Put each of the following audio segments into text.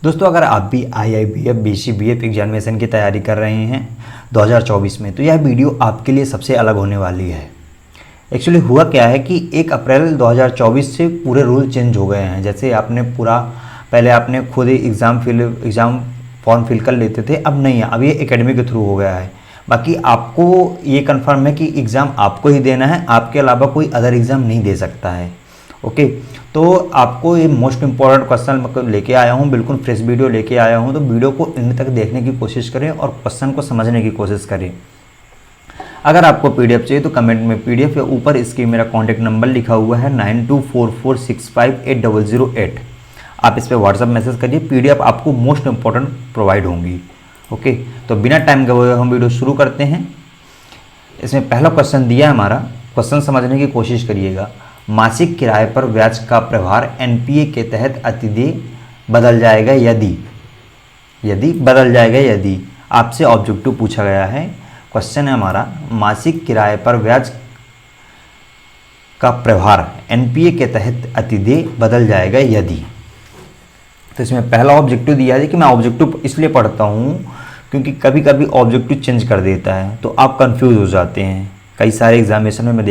दोस्तों अगर आप भी IIBF BCBF एग्जामिनेशन की तैयारी कर रहे हैं 2024 में, तो यह वीडियो आपके लिए सबसे अलग होने वाली है। एक्चुअली हुआ क्या है कि 1 अप्रैल 2024 से पूरे रूल चेंज हो गए हैं। जैसे आपने पहले आपने खुद ही एग्ज़ाम फॉर्म फिल कर लेते थे, अब नहीं है, अब ये एकेडमी के थ्रू हो गया है। बाकी आपको ये कंफर्म है कि एग्ज़ाम आपको ही देना है, आपके अलावा कोई अदर एग्ज़ाम नहीं दे सकता है। ओके, तो आपको ये मोस्ट इम्पॉर्टेंट क्वेश्चन लेके आया हूँ, बिल्कुल फ्रेश वीडियो लेके आया हूँ। तो वीडियो को एंड तक देखने की कोशिश करें और क्वेश्चन को समझने की कोशिश करें। अगर आपको PDF चाहिए तो कमेंट में PDF या ऊपर इसके मेरा कॉन्टैक्ट नंबर लिखा हुआ है 9244658008। आप इस पर व्हाट्सअप मैसेज करिए, PDF आपको मोस्ट इम्पॉर्टेंट प्रोवाइड होंगी। ओके, तो बिना टाइम गवाए हम वीडियो शुरू करते हैं। इसमें पहला क्वेश्चन दिया है हमारा, क्वेश्चन समझने की कोशिश करिएगा। मासिक किराए पर ब्याज का प्रभार NPA के तहत अतिदेय बदल जाएगा यदि बदल जाएगा यदि। आपसे ऑब्जेक्टिव पूछा गया है। क्वेश्चन है हमारा, मासिक किराए पर ब्याज का प्रभार NPA के तहत अतिदेय बदल जाएगा यदि। तो इसमें पहला ऑब्जेक्टिव दिया है कि मैं ऑब्जेक्टिव इसलिए पढ़ता हूँ क्योंकि कभी कभी ऑब्जेक्टिव चेंज कर देता है तो आप कंफ्यूज हो जाते हैं। कई सारे एग्जामिनेशन में मैं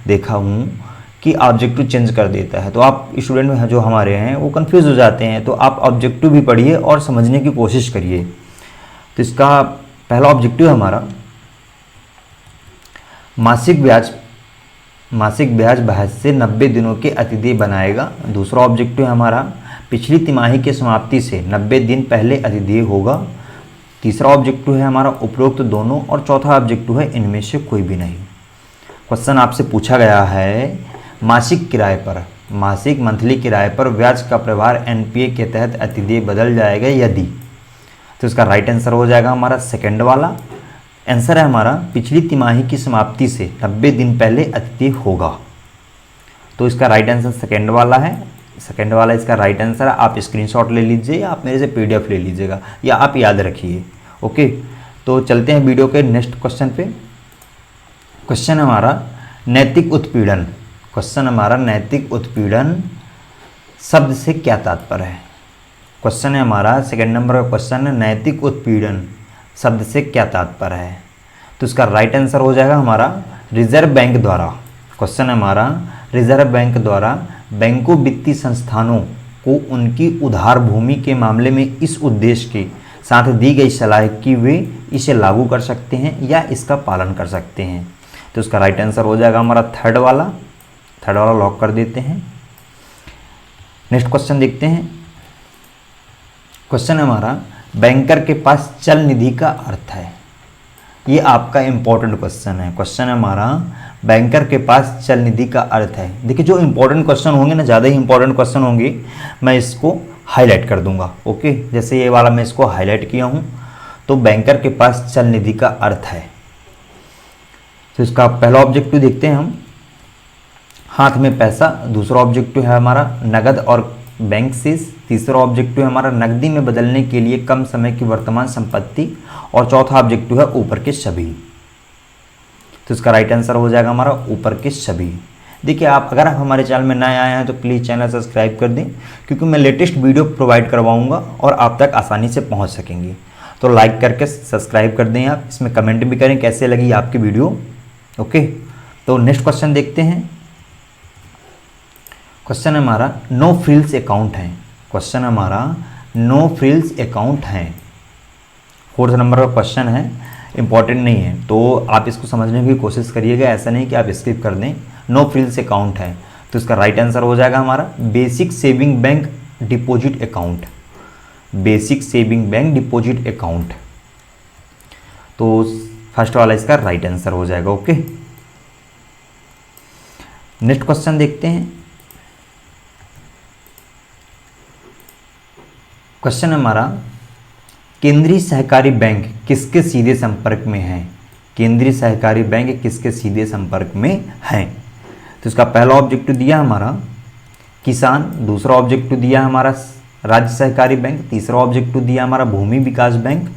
देखा हूँ कि ऑब्जेक्टिव चेंज कर देता है, तो आप स्टूडेंट में जो हमारे हैं वो कंफ्यूज हो जाते हैं। तो आप ऑब्जेक्टिव भी पढ़िए और समझने की कोशिश करिए। तो इसका पहला ऑब्जेक्टिव हमारा, मासिक ब्याज बहस से 90 दिनों के अतिदेय बनाएगा। दूसरा ऑब्जेक्टिव हमारा, पिछली तिमाही की समाप्ति से 90 दिन पहले अतिदेय होगा। तीसरा ऑब्जेक्टिव है हमारा उपरोक्त दोनों, और चौथा ऑब्जेक्टिव है इनमें से कोई भी नहीं। क्वेश्चन आपसे पूछा गया है, मंथली किराए पर ब्याज का प्रभार NPA के तहत अतिदेय बदल जाएगा यदि। तो इसका राइट आंसर हो जाएगा हमारा सेकंड वाला। आंसर है हमारा, पिछली तिमाही की समाप्ति से 90 दिन पहले अतिदेय होगा। तो इसका राइट आंसर सेकंड वाला है। सेकंड वाला इसका राइट आंसर है। आप स्क्रीनशॉट ले लीजिए या आप मेरे से PDF ले लीजिएगा या आप याद रखिए। ओके, तो चलते हैं वीडियो के नेक्स्ट क्वेश्चन पे। क्वेश्चन हमारा, नैतिक उत्पीड़न। क्वेश्चन हमारा, नैतिक उत्पीड़न शब्द से क्या तात्पर्य है। क्वेश्चन है हमारा, सेकंड नंबर का क्वेश्चन है, नैतिक उत्पीड़न शब्द से क्या तात्पर्य है। तो इसका राइट आंसर हो जाएगा हमारा रिजर्व बैंक द्वारा। क्वेश्चन है हमारा, रिजर्व बैंक द्वारा बैंकों वित्तीय संस्थानों को उनकी उधार भूमि के मामले में इस उद्देश्य के साथ दी गई सलाह कि वे इसे लागू कर सकते हैं या इसका पालन कर सकते हैं। तो इसका राइट आंसर हो जाएगा हमारा थर्ड वाला लॉक कर देते हैं। नेक्स्ट क्वेश्चन देखते हैं। क्वेश्चन हमारा, बैंकर के पास चल निधि का अर्थ है। ये आपका इंपॉर्टेंट क्वेश्चन है। क्वेश्चन हमारा, बैंकर के पास चल निधि का अर्थ है। देखिए, जो इंपॉर्टेंट क्वेश्चन होंगे ना, ज़्यादा ही इंपॉर्टेंट क्वेश्चन होंगे, मैं इसको हाईलाइट कर दूंगा। ओके, जैसे ये वाला मैं इसको हाईलाइट किया हूँ। तो बैंकर के पास चल निधि का अर्थ है। तो इसका पहला ऑब्जेक्टिव देखते हैं हम, हाथ में पैसा। दूसरा ऑब्जेक्टिव है हमारा नगद और बैंक शेष। तीसरा ऑब्जेक्टिव है हमारा नकदी में बदलने के लिए कम समय की वर्तमान संपत्ति। और चौथा ऑब्जेक्टिव है ऊपर के सभी। तो इसका राइट आंसर हो जाएगा हमारा ऊपर के सभी। देखिए, अगर आप हमारे चैनल में नए आए हैं तो प्लीज़ चैनल सब्सक्राइब कर दें, क्योंकि मैं लेटेस्ट वीडियो प्रोवाइड करवाऊंगा और आप तक आसानी से पहुंच सकेंगे। तो लाइक करके सब्सक्राइब कर दें आप। इसमें कमेंट भी करें कैसे लगी आपकी वीडियो। ओके, तो नेक्स्ट क्वेश्चन देखते हैं। क्वेश्चन हमारा, नो फ्रिल्स अकाउंट है। क्वेश्चन हमारा, नो फ्रिल्स अकाउंट है। फोर्थ नंबर का क्वेश्चन है, इंपॉर्टेंट नहीं है, तो आप इसको समझने की कोशिश करिएगा। ऐसा नहीं कि आप स्किप कर दें। नो फ्रिल्स अकाउंट है, तो इसका राइट आंसर हो जाएगा हमारा basic saving bank deposit account. Basic saving bank deposit account. तो फर्स्ट वाला इसका राइट आंसर हो जाएगा। ओके, नेक्स्ट क्वेश्चन देखते हैं। क्वेश्चन हमारा, केंद्रीय सहकारी बैंक किसके सीधे संपर्क में है। केंद्रीय सहकारी बैंक किसके सीधे संपर्क में है। तो इसका पहला ऑब्जेक्टिव दिया हमारा किसान। दूसरा ऑब्जेक्टिव दिया हमारा राज्य सहकारी बैंक। तीसरा ऑब्जेक्टिव दिया हमारा भूमि विकास बैंक।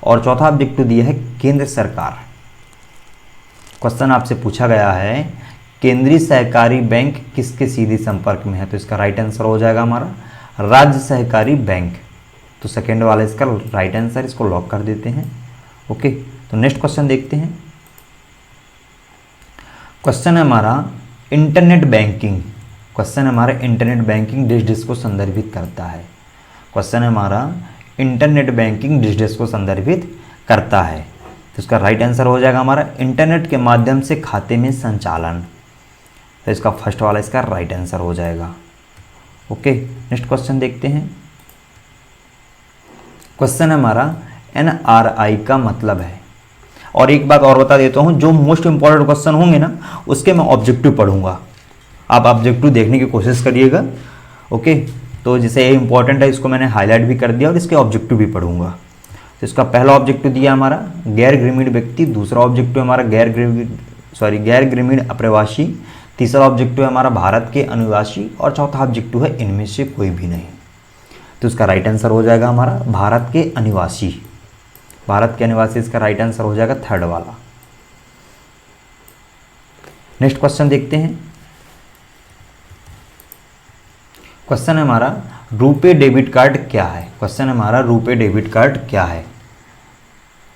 और चौथा ऑब्जेक्टिव दिया है केंद्र सरकार। क्वेश्चन आपसे पूछा गया है, केंद्रीय सहकारी बैंक किसके सीधे संपर्क में है। तो इसका राइट आंसर हो जाएगा हमारा राज्य सहकारी बैंक। तो सेकेंड वाला इसका राइट आंसर, इसको लॉक कर देते हैं। ओके, तो नेक्स्ट क्वेश्चन देखते हैं। क्वेश्चन है हमारा इंटरनेट बैंकिंग। क्वेश्चन है हमारा इंटरनेट बैंकिंग डिस डिस को संदर्भित करता है। क्वेश्चन है हमारा इंटरनेट बैंकिंग डिस डिस को संदर्भित करता है। तो इसका राइट आंसर हो जाएगा हमारा इंटरनेट के माध्यम से खाते में संचालन। तो इसका फर्स्ट वाला इसका राइट आंसर हो जाएगा। ओके, नेक्स्ट क्वेश्चन देखते हैं। क्वेश्चन है हमारा NRI का मतलब है। और एक बात और बता देता हूँ, जो मोस्ट इंपॉर्टेंट क्वेश्चन होंगे ना उसके मैं ऑब्जेक्टिव पढ़ूंगा, आप ऑब्जेक्टिव देखने की कोशिश करिएगा। ओके, तो जैसे ये इंपॉर्टेंट है इसको मैंने हाईलाइट भी कर दिया और इसके ऑब्जेक्टिव भी पढ़ूंगा। तो इसका पहला ऑब्जेक्टिव दिया हमारा गैर ग्रामीण व्यक्ति, दूसरा ऑब्जेक्टिव हमारा गैर ग्रामीण अप्रवासी, तीसरा ऑब्जेक्टिव है हमारा भारत के अनिवासी और चौथा ऑब्जेक्टिव है इनमें से कोई भी नहीं। तो इसका राइट आंसर हो जाएगा हमारा भारत के अनिवासी। भारत के अनिवासी इसका राइट आंसर हो जाएगा थर्ड वाला। नेक्स्ट क्वेश्चन देखते हैं। क्वेश्चन है हमारा रुपे डेबिट कार्ड क्या है। क्वेश्चन है हमारा रुपे डेबिट कार्ड क्या है।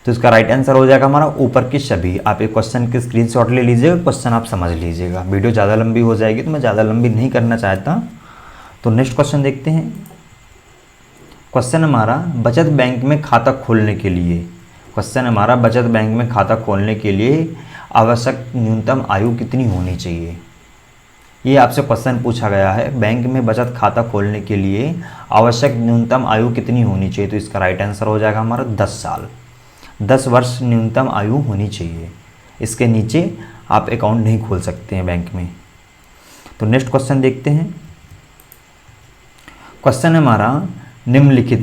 तो इसका राइट आंसर हो जाएगा हमारा ऊपर के सभी। आप एक क्वेश्चन के स्क्रीनशॉट ले लीजिएगा, क्वेश्चन आप समझ लीजिएगा। वीडियो ज़्यादा लंबी हो जाएगी तो मैं ज़्यादा लंबी नहीं करना चाहता। तो नेक्स्ट क्वेश्चन देखते हैं। क्वेश्चन हमारा बचत बैंक में खाता खोलने के लिए। क्वेश्चन हमारा बचत बैंक में खाता खोलने के लिए आवश्यक न्यूनतम आयु कितनी होनी चाहिए। ये आपसे क्वेश्चन पूछा गया है, बैंक में बचत खाता खोलने के लिए आवश्यक न्यूनतम आयु कितनी होनी चाहिए। तो इसका राइट आंसर हो जाएगा हमारा 10 साल। 10 वर्ष न्यूनतम आयु होनी चाहिए, इसके नीचे आप अकाउंट नहीं खोल सकते हैं बैंक में। तो नेक्स्ट क्वेश्चन देखते हैं। क्वेश्चन हमारा निम्नलिखित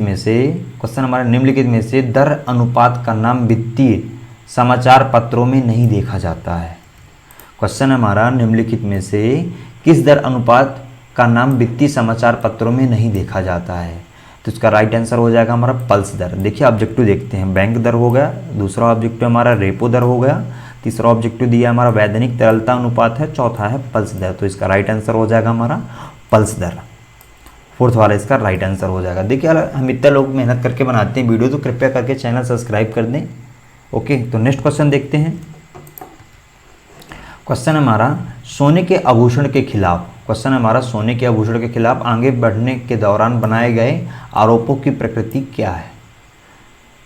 में से दर अनुपात का नाम वित्तीय समाचार पत्रों में नहीं देखा जाता है। क्वेश्चन हमारा निम्नलिखित में से किस दर अनुपात का नाम वित्तीय समाचार पत्रों में नहीं देखा जाता है। तो इसका राइट आंसर हो जाएगा हमारा पल्स दर। देखिए ऑब्जेक्टिव देखते हैं, बैंक दर हो गया, दूसरा ऑब्जेक्टिव हमारा रेपो दर हो गया, तीसरा ऑब्जेक्टिव दिया हमारा वैधानिक तरलता अनुपात है, चौथा है पल्स दर। तो इसका राइट आंसर हो जाएगा हमारा पल्स दर। फोर्थ वाला इसका राइट आंसर हो जाएगा। देखिए हम इतने लोग मेहनत करके बनाते हैं वीडियो, तो कृपया करके चैनल सब्सक्राइब कर दें। ओके, तो नेक्स्ट क्वेश्चन देखते हैं। क्वेश्चन हमारा सोने के आभूषण के खिलाफ। क्वेश्चन हमारा सोने के आभूषण के खिलाफ आगे बढ़ने के दौरान बनाए गए आरोपों की प्रकृति क्या है।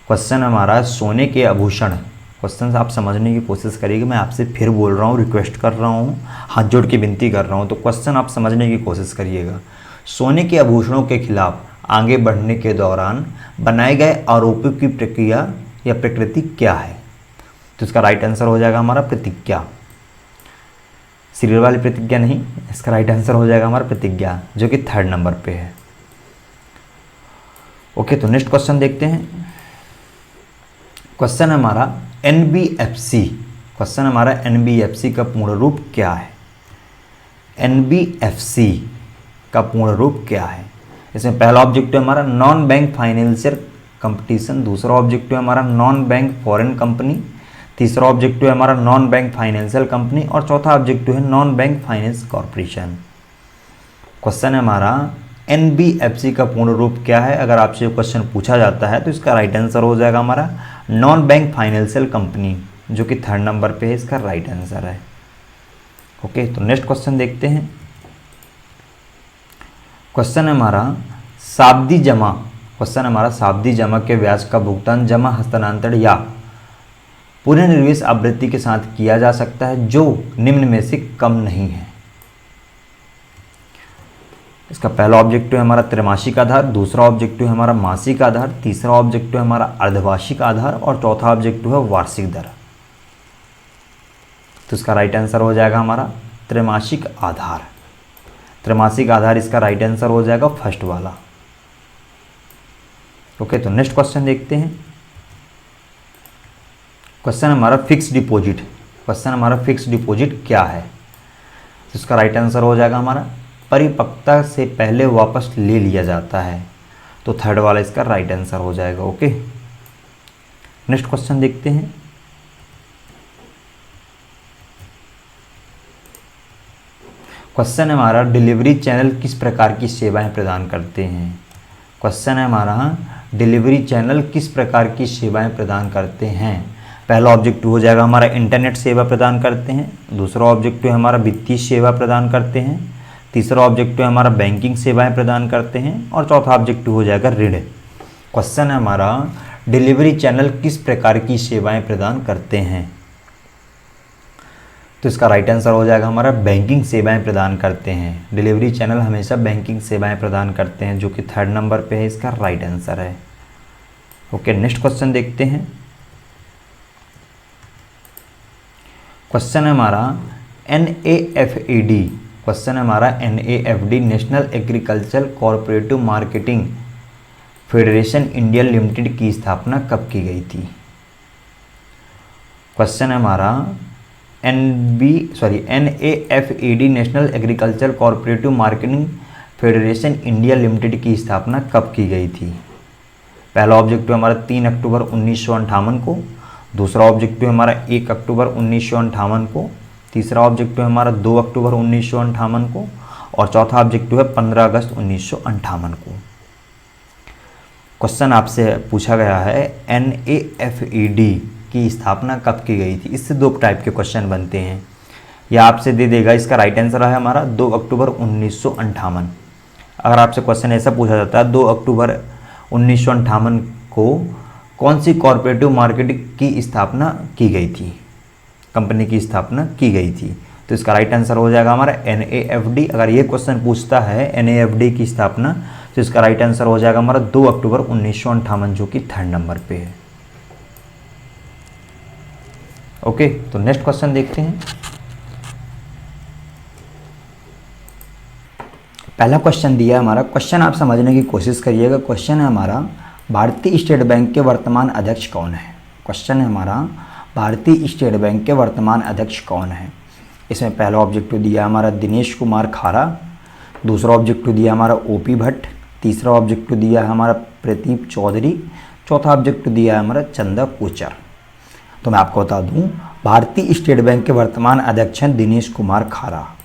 क्वेश्चन हमारा सोने के आभूषण। क्वेश्चन आप समझने की कोशिश करिएगा, मैं आपसे फिर बोल रहा हूँ, रिक्वेस्ट कर रहा हूँ, हाथ जोड़ के विनती कर रहा हूँ। तो क्वेश्चन आप समझने की कोशिश करिएगा। सोने के आभूषणों के खिलाफ आगे बढ़ने के दौरान बनाए गए आरोपों की प्रक्रिया या प्रकृति क्या है। तो इसका राइट आंसर हो जाएगा हमारा प्रतिज्ञा। सीरियल वाली प्रतिज्ञा नहीं, इसका राइट आंसर हो जाएगा हमारा प्रतिज्ञा, जो कि थर्ड नंबर पे है। ओके, तो नेक्स्ट क्वेश्चन देखते हैं। क्वेश्चन हमारा NBFC। क्वेश्चन हमारा NBFC का पूर्ण रूप क्या है। NBFC का पूर्ण रूप क्या है। इसमें पहला ऑब्जेक्टिव हमारा नॉन बैंक फाइनेंशियल कंपटीशन, दूसरा ऑब्जेक्टिव हमारा नॉन बैंक फॉरेन कंपनी, तीसरा ऑब्जेक्टिव है हमारा नॉन बैंक फाइनेंशियल कंपनी और चौथा ऑब्जेक्टिव है non bank finance corporation. Question है हमारा NBFC का पूर्ण रूप क्या है। अगर आपसे क्वेश्चन पूछा जाता है तो इसका राइट आंसर हो जाएगा हमारा नॉन बैंक फाइनेंशियल कंपनी, जो कि थर्ड नंबर पे है, इसका राइट आंसर है। ओके, तो नेक्स्ट क्वेश्चन देखते हैं। क्वेश्चन है हमारा सावधि जमा। क्वेश्चन हमारा सावधि जमा के ब्याज का भुगतान जमा हस्तांतरण या पुनर्निवेश आवृत्ति के साथ किया जा सकता है जो निम्न में से कम नहीं है। इसका पहला ऑब्जेक्टिव है हमारा त्रैमासिक आधार, दूसरा ऑब्जेक्टिव है हमारा मासिक आधार, तीसरा ऑब्जेक्टिव है हमारा अर्धवार्षिक आधार और चौथा ऑब्जेक्टिव है वार्षिक दर। तो इसका राइट आंसर हो जाएगा हमारा त्रैमासिक आधार। त्रैमासिक आधार इसका राइट आंसर हो जाएगा फर्स्ट वाला। ओके, तो नेक्स्ट क्वेश्चन देखते हैं। क्वेश्चन हमारा फिक्स डिपॉजिट। क्वेश्चन हमारा फिक्स डिपॉजिट क्या है। तो इसका राइट आंसर हो जाएगा हमारा परिपक्वता से पहले वापस ले लिया जाता है। तो थर्ड वाला इसका राइट आंसर हो जाएगा। ओके, नेक्स्ट क्वेश्चन देखते हैं। क्वेश्चन है हमारा डिलीवरी चैनल किस प्रकार की सेवाएं प्रदान करते हैं। क्वेश्चन है हमारा डिलीवरी चैनल किस प्रकार की सेवाएं प्रदान करते हैं। पहला ऑब्जेक्टिव हो जाएगा हमारा इंटरनेट सेवा प्रदान करते हैं, दूसरा ऑब्जेक्टिव हमारा वित्तीय सेवा प्रदान करते हैं, तीसरा ऑब्जेक्टिव हमारा बैंकिंग सेवाएं प्रदान करते हैं और चौथा ऑब्जेक्टिव हो जाएगा ऋण। क्वेश्चन है हमारा डिलीवरी चैनल किस प्रकार की सेवाएं प्रदान करते हैं, तो इसका राइट आंसर हो जाएगा हमारा बैंकिंग सेवाएं प्रदान करते हैं। डिलीवरी चैनल हमेशा बैंकिंग सेवाएं प्रदान करते हैं, जो कि 3rd नंबर पे है, इसका राइट आंसर है। ओके, नेक्स्ट क्वेश्चन देखते हैं। क्वेश्चन है हमारा NAFED, क्वेश्चन है हमारा NAFD national agriculture cooperative marketing federation India limited की स्थापना कब की गई थी। क्वेश्चन है हमारा NAFED national agriculture cooperative marketing federation India limited की स्थापना कब की गई थी। पहला ऑब्जेक्टिव हमारा 3 अक्टूबर 1958 को, दूसरा ऑब्जेक्टिव हमारा 1 अक्टूबर 1958 को, तीसरा ऑब्जेक्टिव हमारा 2 अक्टूबर 1958 को और चौथा ऑब्जेक्टिव है 15 अगस्त 1958 को। क्वेश्चन आपसे पूछा गया है NAFED की स्थापना कब की गई थी। इससे 2 टाइप के क्वेश्चन बनते हैं, या आपसे दे देगा इसका राइट आंसर है हमारा 2 अक्टूबर 1958। अगर आपसे क्वेश्चन ऐसा पूछा जाता है 2 अक्टूबर 1958 को कौन सी कॉरपोरेटिव मार्केटिंग की स्थापना की गई थी, कंपनी की स्थापना की गई थी, तो इसका राइट आंसर हो जाएगा हमारा NAFD। अगर ये क्वेश्चन पूछता है NAFD की स्थापना, तो इसका राइट आंसर हो जाएगा हमारा 2 अक्टूबर 1958, जो कि 3rd नंबर पे है। ओके, तो नेक्स्ट क्वेश्चन देखते हैं। पहला क्वेश्चन दिया है हमारा, क्वेश्चन आप समझने की कोशिश करिएगा। क्वेश्चन है हमारा भारतीय स्टेट बैंक के वर्तमान अध्यक्ष कौन है। क्वेश्चन है हमारा भारतीय स्टेट बैंक के वर्तमान अध्यक्ष कौन है। इसमें पहला ऑब्जेक्टिव दिया हमारा दिनेश कुमार खारा, दूसरा ऑब्जेक्टिव दिया हमारा OP भट्ट, तीसरा ऑब्जेक्टिव दिया है हमारा प्रदीप चौधरी, चौथा ऑब्जेक्टिव दिया है हमारा चंदा कोचर। तो मैं आपको बता दूं, भारतीय स्टेट बैंक के वर्तमान अध्यक्ष हैं दिनेश कुमार खारा।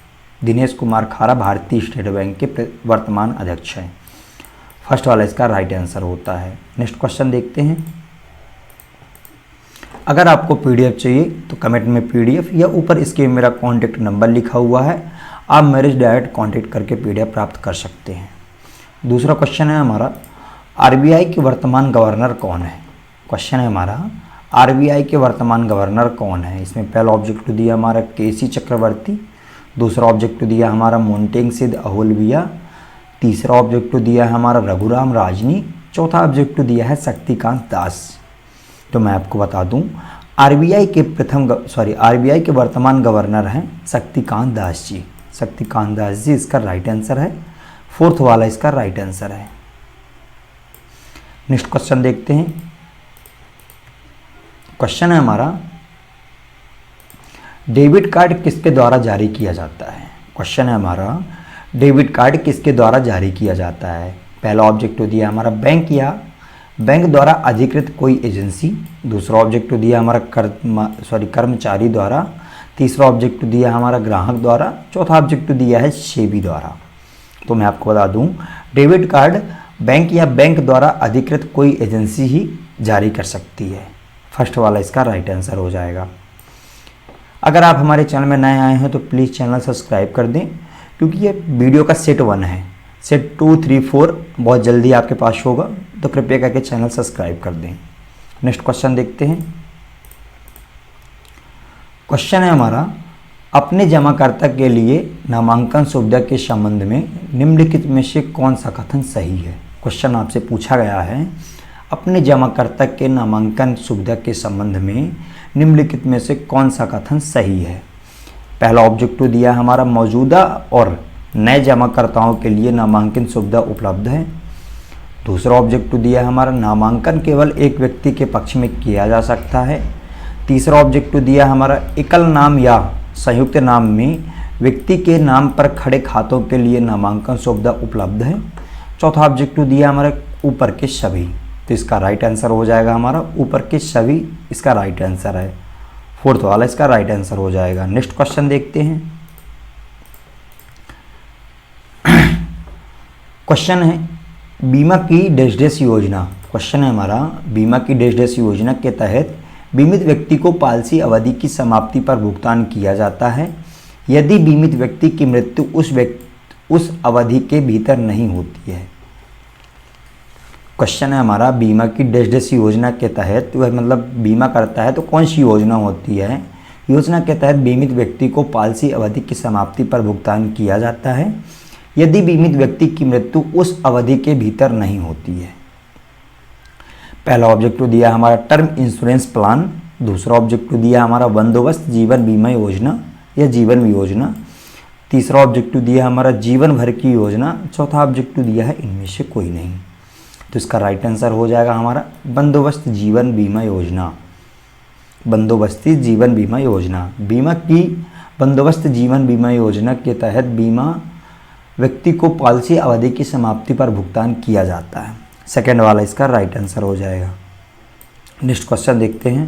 दिनेश कुमार खारा भारतीय स्टेट बैंक के वर्तमान अध्यक्ष हैं। फर्स्ट वाला इसका राइट आंसर होता है। नेक्स्ट क्वेश्चन देखते हैं। अगर आपको PDF चाहिए तो कमेंट में PDF या ऊपर इसके मेरा कॉन्टैक्ट नंबर लिखा हुआ है, आप मेरे डायरेक्ट कॉन्टैक्ट करके PDF प्राप्त कर सकते हैं। दूसरा क्वेश्चन है हमारा RBI के वर्तमान गवर्नर कौन है। क्वेश्चन है हमारा RBI के वर्तमान गवर्नर कौन है। इसमें पहला ऑब्जेक्टिव दिया हमारा KC चक्रवर्ती, दूसरा ऑब्जेक्टिव दिया हमारा मोन्टेग सिद्ध अहोलविया, तीसरा ऑब्जेक्टिव दिया है हमारा रघुराम राजनी, चौथा ऑब्जेक्टिव दिया है शक्तिकांत दास। तो मैं आपको बता दूं, RBI के वर्तमान गवर्नर हैं शक्तिकांत दास जी। शक्तिकांत दास जी इसका राइट आंसर है। 4th वाला इसका राइट आंसर है। नेक्स्ट क्वेश्चन देखते हैं। क्वेश्चन है हमारा डेबिट कार्ड किसके द्वारा जारी किया जाता है। क्वेश्चन है हमारा डेबिट कार्ड किसके द्वारा जारी किया जाता है। पहला ऑब्जेक्टिव दिया हमारा बैंक या बैंक द्वारा अधिकृत कोई एजेंसी, दूसरा ऑब्जेक्टिव दिया हमारा कर्मचारी द्वारा, तीसरा ऑब्जेक्टिव दिया हमारा ग्राहक द्वारा, चौथा ऑब्जेक्टिव दिया है सेबी द्वारा। तो मैं आपको बता दूं, डेबिट कार्ड बैंक या बैंक द्वारा अधिकृत कोई एजेंसी ही जारी कर सकती है। फर्स्ट वाला इसका राइट आंसर हो जाएगा। अगर आप हमारे चैनल में नए आए हैं तो प्लीज़ चैनल सब्सक्राइब कर दें, क्योंकि ये वीडियो का सेट 1 है। सेट 2, 3, 4 बहुत जल्दी आपके पास होगा, तो कृपया करके चैनल सब्सक्राइब कर दें। नेक्स्ट क्वेश्चन देखते हैं। क्वेश्चन है हमारा अपने जमाकर्ता के लिए नामांकन सुविधा के संबंध में निम्नलिखित में से कौन सा कथन सही है। क्वेश्चन आपसे पूछा गया है अपने जमाकर्ता के नामांकन सुविधा के संबंध में निम्नलिखित में से कौन सा कथन सही है। पहला ऑब्जेक्टिव दिया हमारा मौजूदा और नए जमाकर्ताओं के लिए नामांकन सुविधा उपलब्ध है। दूसरा ऑब्जेक्टिव दिया हमारा नामांकन केवल एक व्यक्ति के पक्ष में किया जा सकता है। तीसरा ऑब्जेक्टिव दिया हमारा एकल नाम या संयुक्त नाम में व्यक्ति के नाम पर खड़े खातों के लिए नामांकन सुविधा उपलब्ध है। चौथा ऑब्जेक्टिव दिया हमारा ऊपर के सभी, तो इसका राइट आंसर हो जाएगा हमारा ऊपर के सभी, इसका राइट आंसर है। 4th वाला इसका राइट आंसर हो जाएगा। नेक्स्ट क्वेश्चन देखते हैं। क्वेश्चन है बीमा की डैश डैश योजना क्वेश्चन है हमारा, बीमा की डैश डैश योजना के तहत बीमित व्यक्ति को पॉलिसी अवधि की समाप्ति पर भुगतान किया जाता है यदि बीमित व्यक्ति की मृत्यु उस अवधि के भीतर नहीं होती है। क्वेश्चन है हमारा, बीमा की डैश डैश योजना के तहत, वह मतलब बीमा करता है तो कौन सी योजना होती है। योजना के तहत बीमित व्यक्ति को पॉलिसी अवधि की समाप्ति पर भुगतान किया जाता है यदि बीमित व्यक्ति की मृत्यु उस अवधि के भीतर नहीं होती है। पहला ऑब्जेक्टिव दिया हमारा टर्म इंश्योरेंस प्लान, दूसरा ऑब्जेक्टिव दिया हमारा बंदोबस्त जीवन बीमा योजना या जीवन योजना, तीसरा ऑब्जेक्टिव दिया हमारा जीवन भर की योजना, चौथा ऑब्जेक्टिव दिया है इनमें से कोई नहीं। तो इसका राइट आंसर हो जाएगा हमारा बंदोबस्त जीवन बीमा योजना। बंदोबस्ती जीवन बीमा योजना, बीमा की बंदोबस्त जीवन बीमा योजना के तहत बीमा व्यक्ति को पॉलिसी अवधि की समाप्ति पर भुगतान किया जाता है। सेकेंड वाला इसका राइट आंसर हो जाएगा। नेक्स्ट क्वेश्चन देखते हैं।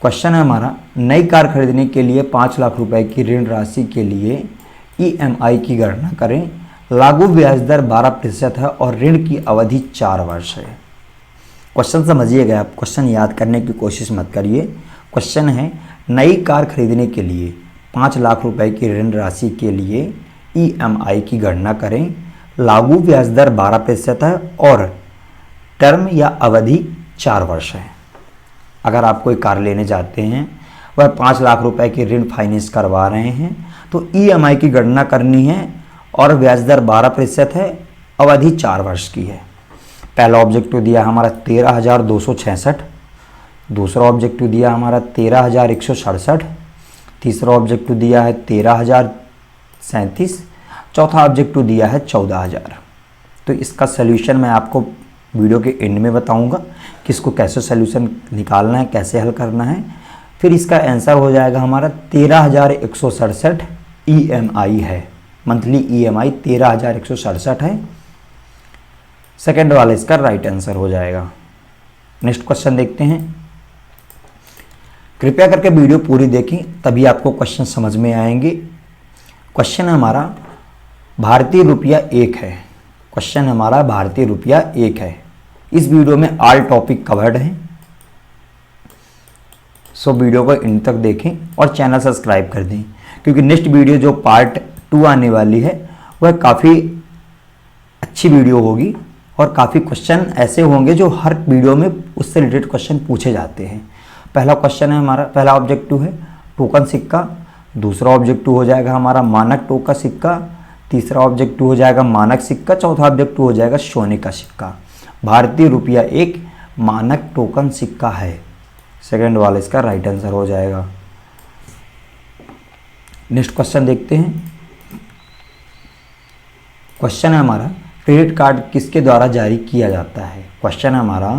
क्वेश्चन है हमारा, नई कार खरीदने के लिए 5 लाख रुपए की ऋण राशि के लिए EMI की गणना करें। लागू ब्याज दर 12% है और ऋण की अवधि 4 वर्ष है। क्वेश्चन समझिएगा, आप क्वेश्चन याद करने की कोशिश मत करिए। क्वेश्चन है, नई कार खरीदने के लिए 5 लाख रुपए की ऋण राशि के लिए EMI की गणना करें। लागू ब्याज दर 12% है और टर्म या अवधि 4 वर्ष है। अगर आप कोई कार लेने जाते हैं, वह 5 लाख रुपए की ऋण फाइनेंस करवा रहे हैं तो EMI की गणना करनी है और ब्याज दर 12% है, अवधि 4 वर्ष की है। पहला ऑब्जेक्टिव दिया हमारा 13,266, दूसरा ऑब्जेक्टिव दिया हमारा 13,167, तीसरा ऑब्जेक्टिव दिया है 13,037, चौथा ऑब्जेक्टिव दिया है 14,000। तो इसका सलूशन मैं आपको वीडियो के एंड में बताऊंगा कि इसको कैसे सलूशन निकालना है, कैसे हल करना है। फिर इसका आंसर हो जाएगा हमारा 13,167 EMI है, मंथली EMI 13,167 है। सेकेंड वाला इसका राइट आंसर हो जाएगा। नेक्स्ट क्वेश्चन देखते हैं। कृपया करके वीडियो पूरी देखें, तभी आपको क्वेश्चन समझ में आएंगे। क्वेश्चन हमारा भारतीय रुपया 1 है। क्वेश्चन हमारा भारतीय रुपया 1 है। इस वीडियो में ऑल टॉपिक कवर्ड हैं, सो वीडियो को इन तक देखें और चैनल सब्सक्राइब कर दें, क्योंकि नेक्स्ट वीडियो जो पार्ट 2 आने वाली है वह काफ़ी अच्छी वीडियो होगी और काफ़ी क्वेश्चन ऐसे होंगे जो हर वीडियो में उससे रिलेटेड क्वेश्चन पूछे जाते हैं। पहला क्वेश्चन है हमारा, पहला ऑब्जेक्टिव है टोकन सिक्का, दूसरा ऑब्जेक्टिव हो जाएगा हमारा मानक टोका सिक्का, तीसरा ऑब्जेक्टिव हो जाएगा मानक सिक्का, चौथा ऑब्जेक्टिव हो जाएगा सोने का सिक्का। भारतीय रुपया 1 मानक टोकन सिक्का है। सेकेंड वाला इसका राइट आंसर हो जाएगा। नेक्स्ट क्वेश्चन देखते हैं। क्वेश्चन है हमारा, क्रेडिट कार्ड किसके द्वारा जारी किया जाता है। क्वेश्चन है हमारा,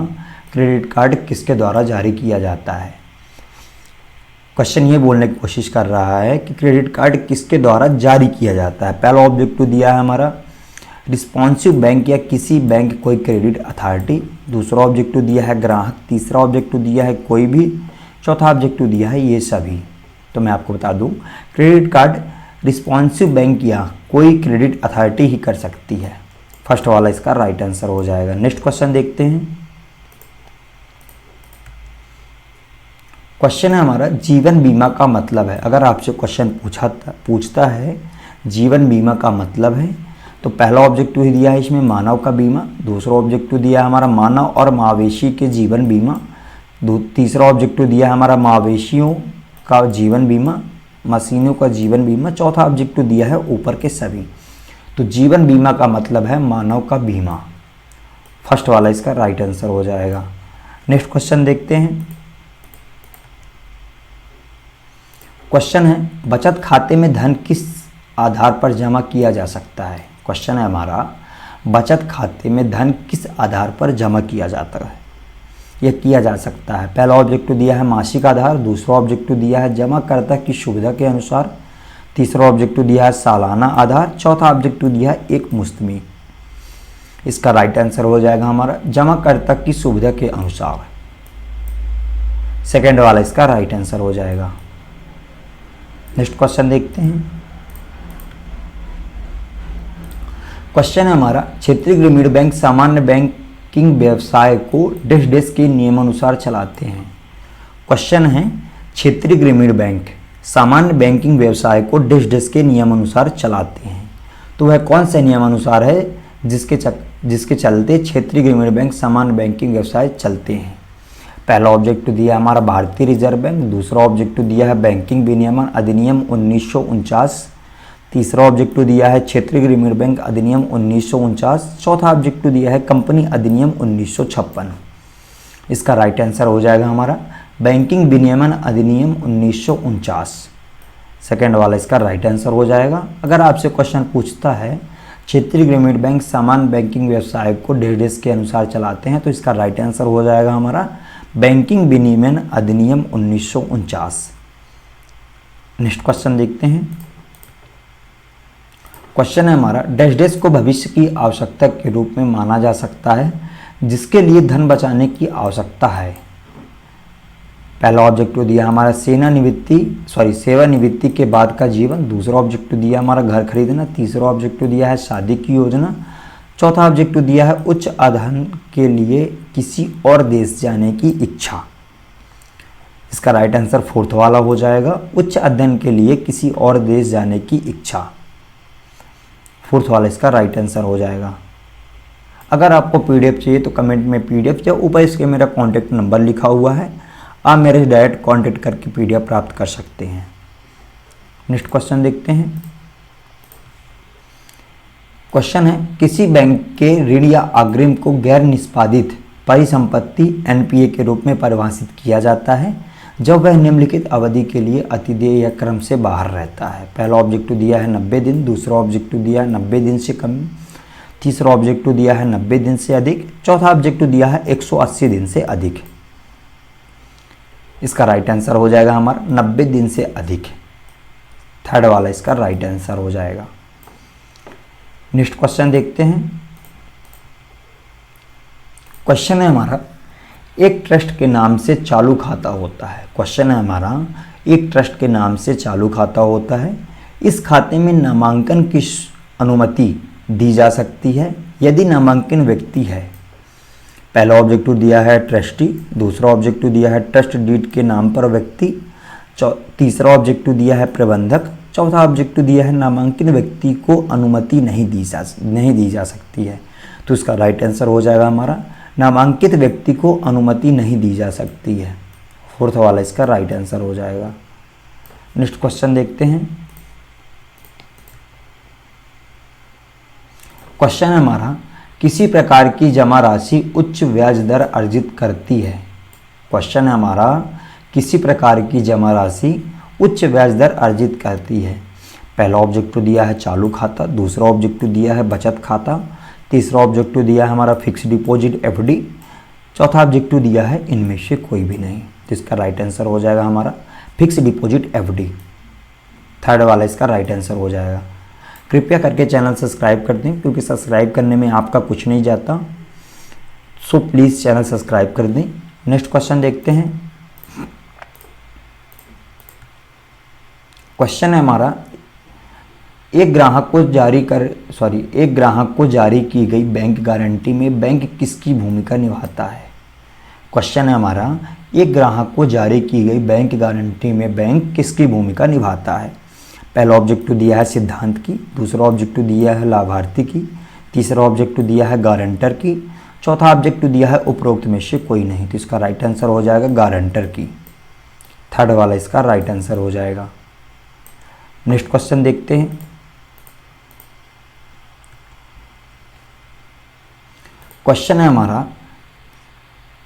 क्रेडिट कार्ड किसके द्वारा जारी किया जाता है। क्वेश्चन ये बोलने की कोशिश कर रहा है कि क्रेडिट कार्ड किसके द्वारा जारी किया जाता है। पहला ऑब्जेक्टिव दिया है हमारा रिस्पॉन्सिव बैंक या किसी बैंक कोई क्रेडिट अथॉरिटी, दूसरा ऑब्जेक्टिव दिया है ग्राहक, तीसरा ऑब्जेक्टिव दिया है कोई भी, चौथा ऑब्जेक्टिव दिया है ये सभी। तो मैं आपको बता दूं, क्रेडिट कार्ड रिस्पॉन्सिव बैंक या कोई क्रेडिट अथॉरिटी ही कर सकती है। फर्स्ट वाला इसका राइट आंसर हो जाएगा। नेक्स्ट क्वेश्चन देखते हैं। क्वेश्चन है हमारा, जीवन बीमा का मतलब है। अगर आपसे क्वेश्चन पूछता है जीवन बीमा का मतलब है, तो पहला ऑब्जेक्टिव दिया है इसमें मानव का बीमा, दूसरा ऑब्जेक्टिव दिया है हमारा मानव और मवेशी के जीवन बीमा, तीसरा ऑब्जेक्टिव दिया है हमारा मवेशियों का जीवन बीमा, मशीनों का जीवन बीमा, चौथा ऑब्जेक्टिव दिया है ऊपर के सभी। तो जीवन बीमा का मतलब है मानव का बीमा। फर्स्ट वाला इसका राइट आंसर हो जाएगा। नेक्स्ट क्वेश्चन देखते हैं। क्वेश्चन है, बचत खाते में धन किस आधार पर जमा किया जा सकता है। क्वेश्चन है हमारा, बचत खाते में धन किस आधार पर जमा किया जाता है, यह किया जा सकता है। पहला ऑब्जेक्टिव दिया है मासिक आधार, दूसरा ऑब्जेक्टिव दिया है जमाकर्ता की सुविधा के अनुसार, तीसरा ऑब्जेक्टिव दिया है सालाना आधार, चौथा ऑब्जेक्टिव दिया है एक मुश्त में। इसका राइट आंसर हो जाएगा हमारा जमाकर्ता की सुविधा के अनुसार। सेकेंड वाला इसका राइट आंसर हो जाएगा। नेक्स्ट क्वेश्चन देखते हैं। क्वेश्चन है हमारा, क्षेत्रीय ग्रामीण बैंक सामान्य बैंकिंग व्यवसाय को डैश डैश के नियमानुसार चलाते हैं। क्वेश्चन है, क्षेत्रीय ग्रामीण बैंक सामान्य बैंकिंग व्यवसाय को डैश डैश के नियमानुसार चलाते हैं। तो वह कौन से नियमानुसार है जिसके चलते क्षेत्रीय ग्रामीण बैंक सामान्य बैंकिंग व्यवसाय चलते हैं। पहला ऑब्जेक्टिव दिया है हमारा भारतीय रिजर्व बैंक, दूसरा ऑब्जेक्टिव दिया है बैंकिंग विनियमन अधिनियम 1949, तीसरा ऑब्जेक्टिव दिया है क्षेत्रीय ग्रामीण बैंक अधिनियम 1949, चौथा ऑब्जेक्टिव दिया है कंपनी अधिनियम 1956। इसका राइट आंसर हो जाएगा हमारा बैंकिंग विनियमन अधिनियम 1949। सेकेंड वाला इसका राइट आंसर हो जाएगा। अगर आपसे क्वेश्चन पूछता है क्षेत्रीय ग्रामीण बैंक सामान्य बैंकिंग व्यवसाय को डैश डैश के अनुसार चलाते हैं, तो इसका राइट आंसर हो जाएगा हमारा बैंकिंग विनियमन अधिनियम 1949। नेक्स्ट क्वेश्चन देखते हैं। क्वेश्चन है हमारा, डैश डैश को भविष्य की आवश्यकता के रूप में माना जा सकता है जिसके लिए धन बचाने की आवश्यकता है। पहला ऑब्जेक्टिव दिया हमारा सेवानिवृत्ति के बाद का जीवन, दूसरा ऑब्जेक्टिव दिया हमारा घर खरीदना, तीसरा ऑब्जेक्टिव दिया है शादी की योजना, चौथा ऑब्जेक्टिव दिया है उच्च अध्ययन के लिए किसी और देश जाने की इच्छा। इसका राइट आंसर फोर्थ वाला हो जाएगा, उच्च अध्ययन के लिए किसी और देश जाने की इच्छा। फोर्थ वाला इसका राइट आंसर हो जाएगा। अगर आपको पीडीएफ चाहिए तो कमेंट में पीडीएफ या ऊपर इसके मेरा कॉन्टैक्ट नंबर लिखा हुआ है, आप मेरे डायरेक्ट कॉन्टैक्ट करके पीडीएफ प्राप्त कर सकते हैं। नेक्स्ट क्वेश्चन देखते हैं। क्वेश्चन है, किसी बैंक के ऋण या अग्रिम को गैर निष्पादित परिसंपत्ति एनपीए के रूप में परिभाषित किया जाता है जब वह निम्नलिखित अवधि के लिए अतिदेय या क्रम से बाहर रहता है। पहला ऑब्जेक्टिव दिया है 90 दिन, दूसरा ऑब्जेक्टिव दिया है 90 दिन से कम, तीसरा ऑब्जेक्टिव दिया है 90 दिन से अधिक, चौथा ऑब्जेक्टिव दिया है 180 दिन से अधिक। इसका राइट आंसर हो जाएगा हमारा 90 दिन से अधिक। थर्ड वाला इसका राइट आंसर हो जाएगा। नेक्स्ट क्वेश्चन देखते हैं। क्वेश्चन है हमारा, एक ट्रस्ट के नाम से चालू खाता होता है। क्वेश्चन है हमारा, एक ट्रस्ट के नाम से चालू खाता होता है। इस खाते में नामांकन की अनुमति दी जा सकती है यदि नामांकन व्यक्ति है। पहला ऑब्जेक्टिव दिया है ट्रस्टी, दूसरा ऑब्जेक्टिव दिया है ट्रस्ट डीड के नाम पर व्यक्ति, तीसरा ऑब्जेक्टिव दिया है प्रबंधक, चौथा ऑब्जेक्टिव दिया है नामांकित व्यक्ति को अनुमति नहीं दी जा सकती है। तो इसका राइट आंसर हो जाएगा हमारा नामांकित व्यक्ति को अनुमति नहीं दी जा सकती है। फोर्थ वाला इसका राइट आंसर हो जाएगा। नेक्स्ट क्वेश्चन देखते हैं। क्वेश्चन है हमारा, किसी प्रकार की जमा राशि उच्च ब्याज दर अर्जित करती है। क्वेश्चन है हमारा, किसी प्रकार की जमा राशि उच्च ब्याज दर अर्जित करती है। पहला ऑब्जेक्टिव दिया है चालू खाता, दूसरा ऑब्जेक्टिव दिया है बचत खाता, तीसरा ऑब्जेक्टिव दिया है हमारा फिक्स डिपॉजिट एफडी, चौथा ऑब्जेक्टिव दिया है इनमें से कोई भी नहीं। तो इसका राइट आंसर हो जाएगा हमारा फिक्स डिपॉजिट एफडी। थर्ड वाला इसका राइट आंसर हो जाएगा। कृपया करके चैनल सब्सक्राइब कर दें क्योंकि सब्सक्राइब करने में आपका कुछ नहीं जाता, सो प्लीज़ चैनल सब्सक्राइब कर दें। नेक्स्ट क्वेश्चन देखते हैं। क्वेश्चन है हमारा, एक ग्राहक को जारी की गई बैंक गारंटी में बैंक किसकी भूमिका निभाता है। क्वेश्चन है हमारा, एक ग्राहक को जारी की गई बैंक गारंटी में बैंक किसकी भूमिका निभाता है। पहला ऑब्जेक्टिव दिया है सिद्धांत की, दूसरा ऑब्जेक्टिव दिया है लाभार्थी की, तीसरा ऑब्जेक्टिव दिया है गारंटर की, चौथा ऑब्जेक्टिव दिया है उपरोक्त में से कोई नहीं। तो इसका राइट आंसर हो जाएगा गारंटर की। थर्ड वाला इसका राइट आंसर हो जाएगा। नेक्स्ट क्वेश्चन देखते हैं। क्वेश्चन है हमारा,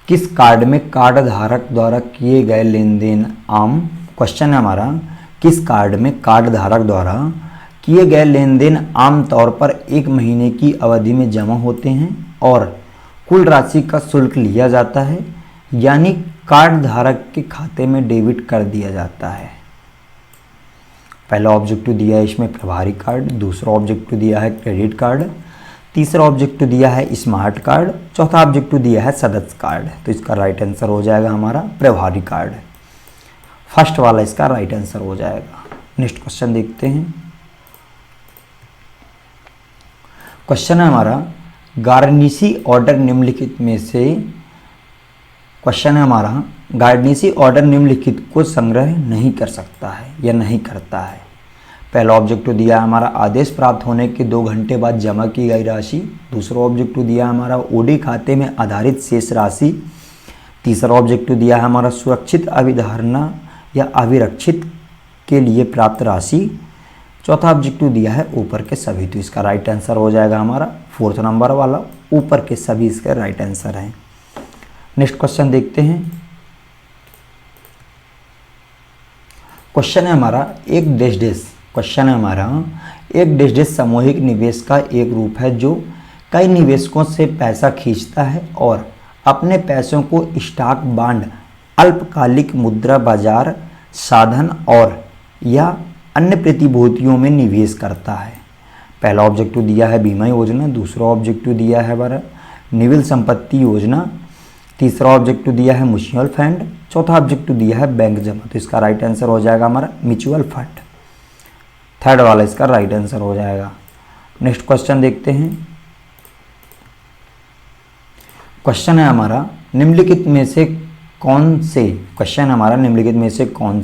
किस कार्ड में कार्ड धारक द्वारा किए गए लेन देन आम। क्वेश्चन है हमारा, किस कार्ड में कार्ड धारक द्वारा किए गए लेन देन आमतौर पर 1 महीने की अवधि में जमा होते हैं और कुल राशि का शुल्क लिया जाता है, यानी कार्ड धारक के खाते में डेबिट कर दिया जाता है। पहला ऑब्जेक्टिव दिया है इसमें प्रभारी कार्ड, दूसरा ऑब्जेक्टिव दिया है क्रेडिट कार्ड, तीसरा ऑब्जेक्टिव दिया है स्मार्ट कार्ड, चौथा ऑब्जेक्टिव दिया है सदस्य कार्ड। तो इसका राइट आंसर हो जाएगा हमारा प्रभारी कार्ड। फर्स्ट वाला इसका राइट आंसर हो जाएगा। नेक्स्ट क्वेश्चन देखते हैं। क्वेश्चन है हमारा, गार्निसी ऑर्डर निम्नलिखित में से, क्वेश्चन है हमारा, गार्निसी ऑर्डर निम्नलिखित को संग्रह नहीं कर सकता है या नहीं करता है। पहला ऑब्जेक्टिव दिया है हमारा, आदेश प्राप्त होने के 2 घंटे बाद जमा की गई राशि। दूसरा ऑब्जेक्टिव दिया है हमारा, ओडी खाते में आधारित शेष राशि। तीसरा ऑब्जेक्टिव दिया है हमारा, सुरक्षित अभिधारणा या अभिरक्षित के लिए प्राप्त राशि। चौथा ऑब्जेक्टिव दिया है ऊपर के सभी। तो इसका राइट आंसर हो जाएगा हमारा 4th नंबर वाला, ऊपर के सभी इसका राइट आंसर है। नेक्स्ट क्वेश्चन देखते हैं। क्वेश्चन है हमारा, एक डैश डैश, क्वेश्चन है हमारा, एक डैश डैश सामूहिक निवेश का एक रूप है जो कई निवेशकों से पैसा खींचता है और अपने पैसों को स्टॉक, बांड, अल्पकालिक मुद्रा बाजार, साधन और या अन्य प्रतिभूतियों में निवेश करता है। पहला ऑब्जेक्टिव दिया है बीमा योजना। दूसरा ऑब्जेक्टिव दिया है हमारा निविल संपत्ति योजना। तीसरा ऑब्जेक्टिव दिया है म्यूचुअल फंड। चौथा ऑब्जेक्टिव दिया है बैंक जमा। तो इसका राइट आंसर हो जाएगा हमारा म्यूचुअल फंड। थर्ड वाला इसका राइट आंसर हो जाएगा। नेक्स्ट क्वेश्चन देखते हैं। क्वेश्चन है हमारा, निम्नलिखित में से कौन से, क्वेश्चन हमारा, निम्नलिखित में से कौन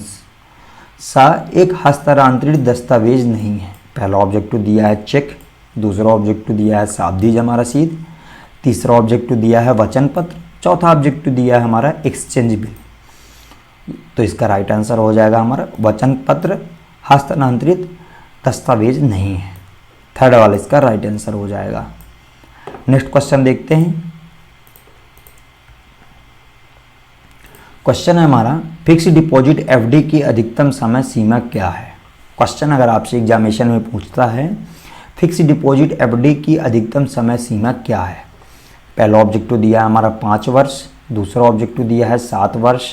सा एक हस्तांतरित दस्तावेज नहीं है। पहला ऑब्जेक्टिव दिया है चेक। दूसरा ऑब्जेक्टिव दिया है सावधि जमा रसीद। तीसरा ऑब्जेक्टिव दिया है वचन पत्र। चौथा ऑब्जेक्टिव दिया है हमारा एक्सचेंज बिल। तो इसका राइट आंसर हो जाएगा हमारा वचन पत्र हस्तांतरित दस्तावेज नहीं है। थर्ड वाला इसका राइट आंसर हो जाएगा। नेक्स्ट क्वेश्चन देखते हैं। क्वेश्चन है हमारा, फिक्स डिपॉजिट एफडी की अधिकतम समय सीमा क्या है। क्वेश्चन अगर आपसे एग्जामिनेशन में पूछता है फिक्स डिपॉजिट एफडी की अधिकतम समय सीमा क्या है। पहला ऑब्जेक्टिव दिया है हमारा 5 वर्ष। दूसरा ऑब्जेक्टिव दिया है 7 वर्ष।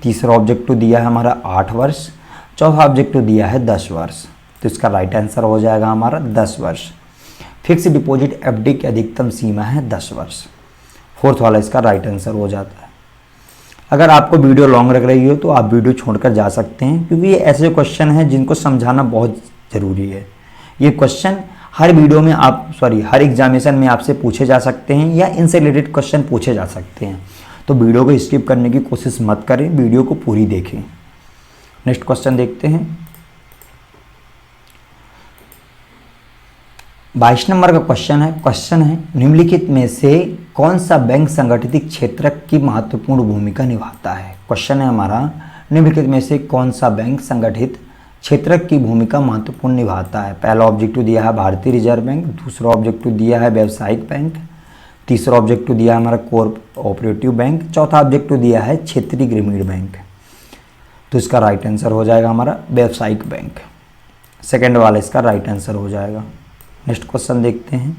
तीसरा ऑब्जेक्टिव दिया है हमारा 8 वर्ष। चौथा ऑब्जेक्टिव दिया है 10 वर्ष। तो इसका राइट आंसर हो जाएगा हमारा 10 वर्ष। फिक्स डिपॉजिट एफडी की अधिकतम सीमा है 10 वर्ष। फोर्थ वाला इसका राइट आंसर हो जाता है। अगर आपको वीडियो लॉन्ग लग रही हो तो आप वीडियो छोड़कर जा सकते हैं, क्योंकि ये ऐसे क्वेश्चन हैं जिनको समझाना बहुत ज़रूरी है। ये क्वेश्चन हर वीडियो में हर एग्जामिनेशन में आपसे पूछे जा सकते हैं या इनसे रिलेटेड क्वेश्चन पूछे जा सकते हैं। तो वीडियो को स्किप करने की कोशिश मत करें, वीडियो को पूरी देखें। नेक्स्ट क्वेश्चन देखते हैं। 22 नंबर का क्वेश्चन है निम्नलिखित में से कौन सा बैंक संगठित क्षेत्र की महत्वपूर्ण भूमिका निभाता है। क्वेश्चन है हमारा, निम्नलिखित में से कौन सा बैंक संगठित क्षेत्र की भूमिका महत्वपूर्ण निभाता है। पहला ऑब्जेक्टिव दिया है भारतीय रिजर्व बैंक। दूसरा ऑब्जेक्टिव दिया है व्यावसायिक बैंक। तीसरा ऑब्जेक्टिव दिया है हमारा कोऑपरेटिव बैंक। चौथा ऑब्जेक्टिव दिया है क्षेत्रीय ग्रामीण बैंक। तो इसका राइट आंसर हो जाएगा हमारा व्यावसायिक बैंक। सेकेंड वाला इसका राइट आंसर हो जाएगा। नेक्स्ट क्वेश्चन देखते हैं।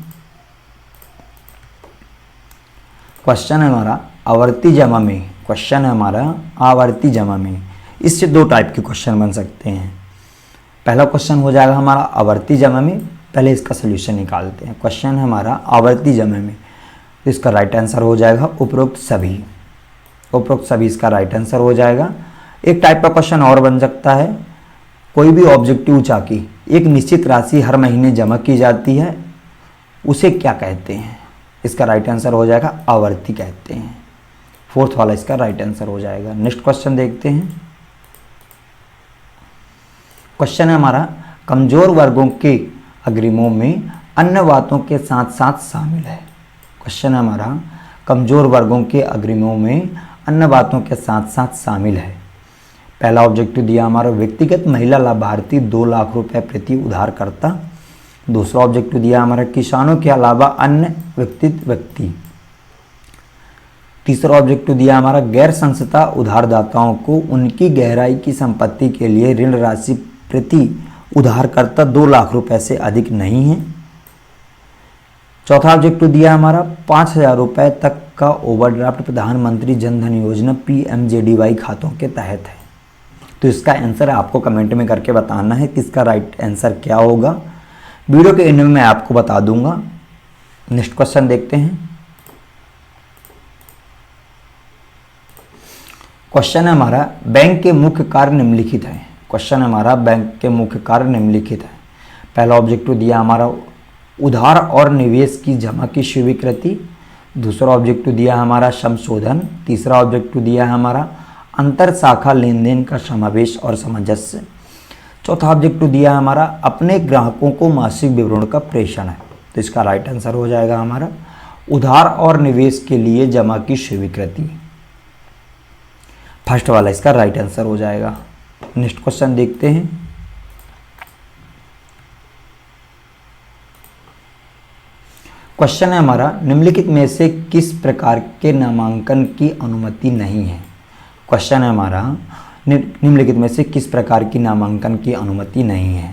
क्वेश्चन है हमारा आवर्ती जमा में। क्वेश्चन है हमारा आवर्ती जमा में। इससे 2 टाइप के क्वेश्चन बन सकते हैं। पहला क्वेश्चन हो जाएगा हमारा आवर्ती जमा में। पहले इसका सोल्यूशन निकालते हैं। क्वेश्चन है हमारा आवर्ती जमा में, तो इसका राइट आंसर हो जाएगा उपरोक्त सभी। उपरोक्त सभी इसका राइट आंसर हो जाएगा। एक टाइप का क्वेश्चन और बन सकता है, कोई भी ऑब्जेक्टिव चाकी एक निश्चित राशि हर महीने जमा की जाती है, उसे क्या कहते हैं। इसका राइट आंसर हो जाएगा आवर्ती कहते हैं। फोर्थ वाला इसका राइट आंसर हो जाएगा। नेक्स्ट क्वेश्चन देखते हैं। क्वेश्चन है हमारा कमजोर वर्गों के अग्रिमों में अन्य बातों के साथ साथ शामिल है। क्वेश्चन है हमारा कमजोर वर्गों के अग्रिमों में अन्य बातों के साथ साथ शामिल है। पहला ऑब्जेक्टिव दिया हमारा व्यक्तिगत महिला लाभार्थी 2 लाख रुपए प्रति उधारकर्ता। दूसरा ऑब्जेक्टिव दिया हमारा किसानों के अलावा अन्य व्यक्ति। तीसरा ऑब्जेक्टिव दिया हमारा गैर संस्था उधारदाताओं को उनकी गहराई की संपत्ति के लिए ऋण राशि प्रति उधारकर्ता 2 लाख रुपए से अधिक नहीं है। चौथा ऑब्जेक्टिव दिया हमारा 5,000 रुपए तक का ओवरड्राफ्ट प्रधानमंत्री जन धन योजना PMJDY खातों के तहत है। तो इसका आंसर आपको कमेंट में करके बताना है कि इसका राइट आंसर क्या होगा। वीडियो के एंड में मैं आपको बता दूंगा। नेक्स्ट क्वेश्चन देखते हैं। क्वेश्चन है हमारा बैंक के मुख्य कार्य निम्नलिखित है। क्वेश्चन है हमारा बैंक के मुख्य कार्य निम्नलिखित है। पहला ऑब्जेक्टिव दिया हमारा उधार और निवेश की जमा की स्वीकृति। दूसरा ऑब्जेक्टिव दिया है हमारा संशोधन। तीसरा ऑब्जेक्टिव दिया है हमारा अंतर शाखा लेन देन का समावेश और सामंजस्य। चौथा ऑब्जेक्टिव दिया है हमारा अपने ग्राहकों को मासिक विवरण का प्रेषण है। तो इसका राइट आंसर हो जाएगा हमारा उधार और निवेश के लिए जमा की स्वीकृति। फर्स्ट वाला इसका राइट आंसर हो जाएगा। नेक्स्ट क्वेश्चन देखते हैं। क्वेश्चन है हमारा निम्नलिखित में से किस प्रकार के नामांकन की अनुमति नहीं है। क्वेश्चन है हमारा निम्नलिखित में से किस प्रकार की नामांकन की अनुमति नहीं है।